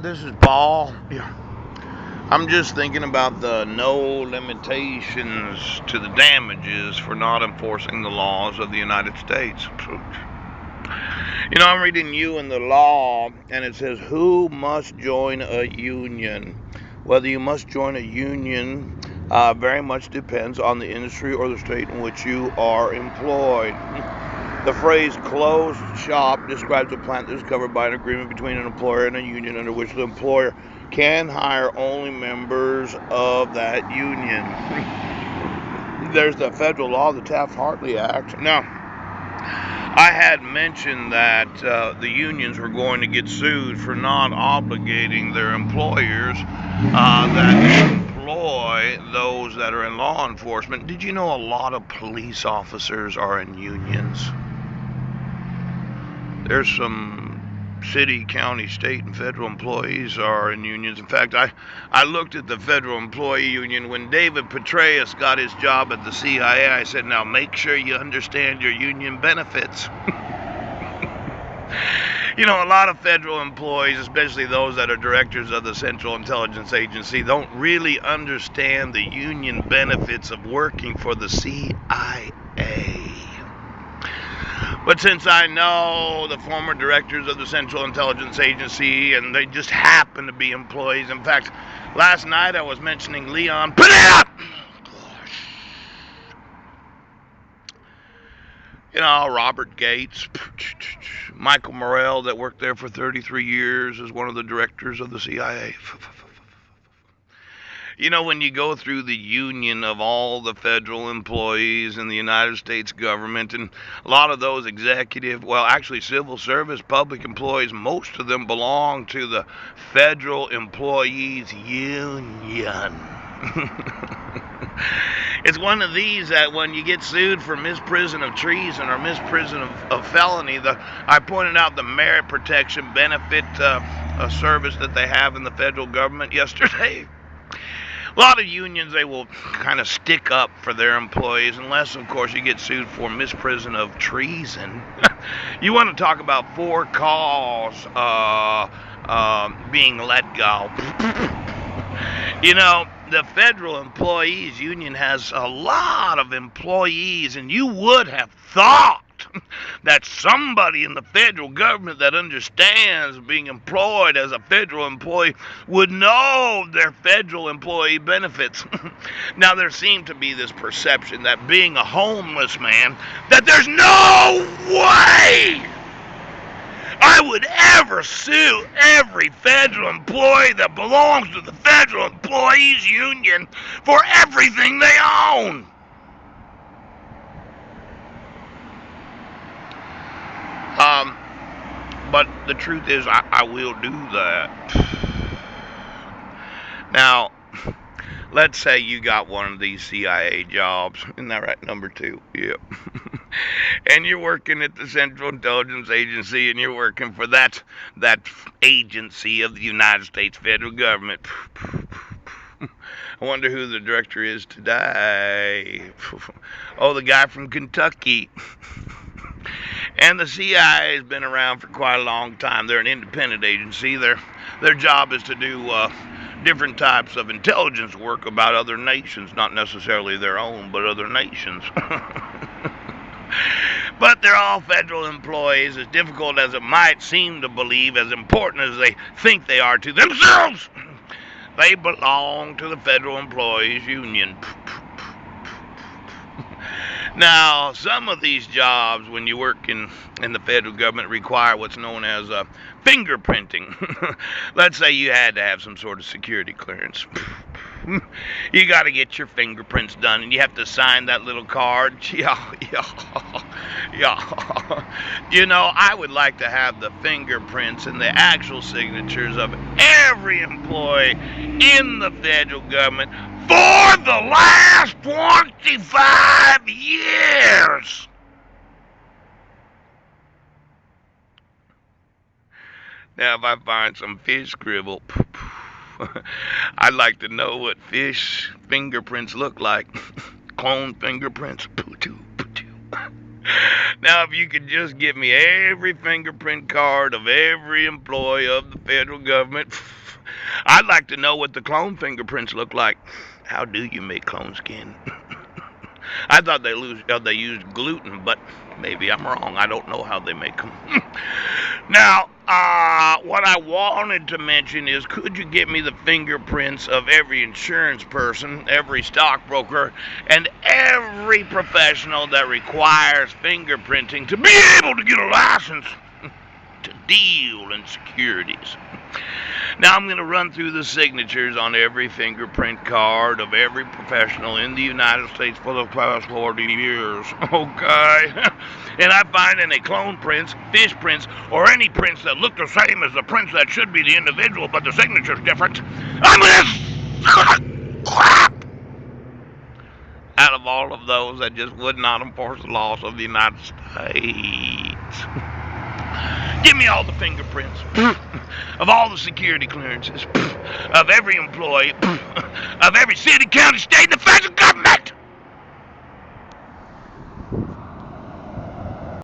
This is Paul. Yeah. I'm just thinking about the no limitations to the damages for not enforcing the laws of the United States. I'm reading you in the law, and it says, who must join a union? Whether you must join a union very much depends on the industry or the state in which you are employed. The phrase closed shop describes a plant that is covered by an agreement between an employer and a union under which the employer can hire only members of that union. There's the federal law, the Taft-Hartley Act. Now, I had mentioned that the unions were going to get sued for not obligating their employers that employ those that are in law enforcement. Did you know a lot of police officers are in unions? There's some city, county, state, and federal employees are in unions. In fact, I looked at the federal employee union when David Petraeus got his job at the CIA. I said, now make sure you understand your union benefits. A lot of federal employees, especially those that are directors of the Central Intelligence Agency, don't really understand the union benefits of working for the CIA. But since I know the former directors of the Central Intelligence Agency, and they just happen to be employees. In fact, last night I was mentioning Leon. Put it up! Robert Gates, Michael Morrell, that worked there for 33 years as one of the directors of the CIA. When you go through the union of all the federal employees in the United States government, and a lot of those actually civil service public employees, most of them belong to the Federal Employees Union. It's one of these that when you get sued for misprision of treason or misprision of felony, I pointed out the merit protection benefit service that they have in the federal government yesterday. A lot of unions, they will kind of stick up for their employees, unless, of course, you get sued for misprision of treason. You want to talk about for cause being let go. The Federal Employees Union has a lot of employees, and you would have thought that somebody in the federal government that understands being employed as a federal employee would know their federal employee benefits. Now, there seemed to be this perception that being a homeless man, that there's no way I would ever sue every federal employee that belongs to the Federal Employees Union for everything they own. But the truth is, I will do that. Now, let's say you got one of these CIA jobs. Isn't that right? Number 2. Yep. And you're working at the Central Intelligence Agency, and you're working for that agency of the United States federal government. I wonder who the director is today. Oh, the guy from Kentucky. And the CIA has been around for quite a long time. They're an independent agency. Their job is to do different types of intelligence work about other nations, not necessarily their own, but other nations. But they're all federal employees, as difficult as it might seem to believe, as important as they think they are to themselves. They belong to the Federal Employees Union. Now, some of these jobs, when you work in the federal government, require what's known as fingerprinting. Let's say you had to have some sort of security clearance. You got to get your fingerprints done, and you have to sign that little card. Yeah. I would like to have the fingerprints and the actual signatures of every employee in the federal government for the last 25 years. Now, if I find some fish scribble, I'd like to know what fish fingerprints look like. Clone fingerprints. Now, if you could just give me every fingerprint card of every employee of the federal government, I'd like to know what the clone fingerprints look like. How do you make clone skin? I thought they used gluten, but maybe I'm wrong. I don't know how they make them. Now, what I wanted to mention is, could you get me the fingerprints of every insurance person, every stockbroker, and every professional that requires fingerprinting to be able to get a license to deal in securities? Now I'm going to run through the signatures on every fingerprint card of every professional in the United States for the past 40 years. Okay? And I find any clone prints, fish prints, or any prints that look the same as the prints that should be the individual, but the signature's different, I'm going to crap out of all of those that just would not enforce the laws of the United States. Give me all the fingerprints of all the security clearances of every employee of every city, county, state, and the federal government.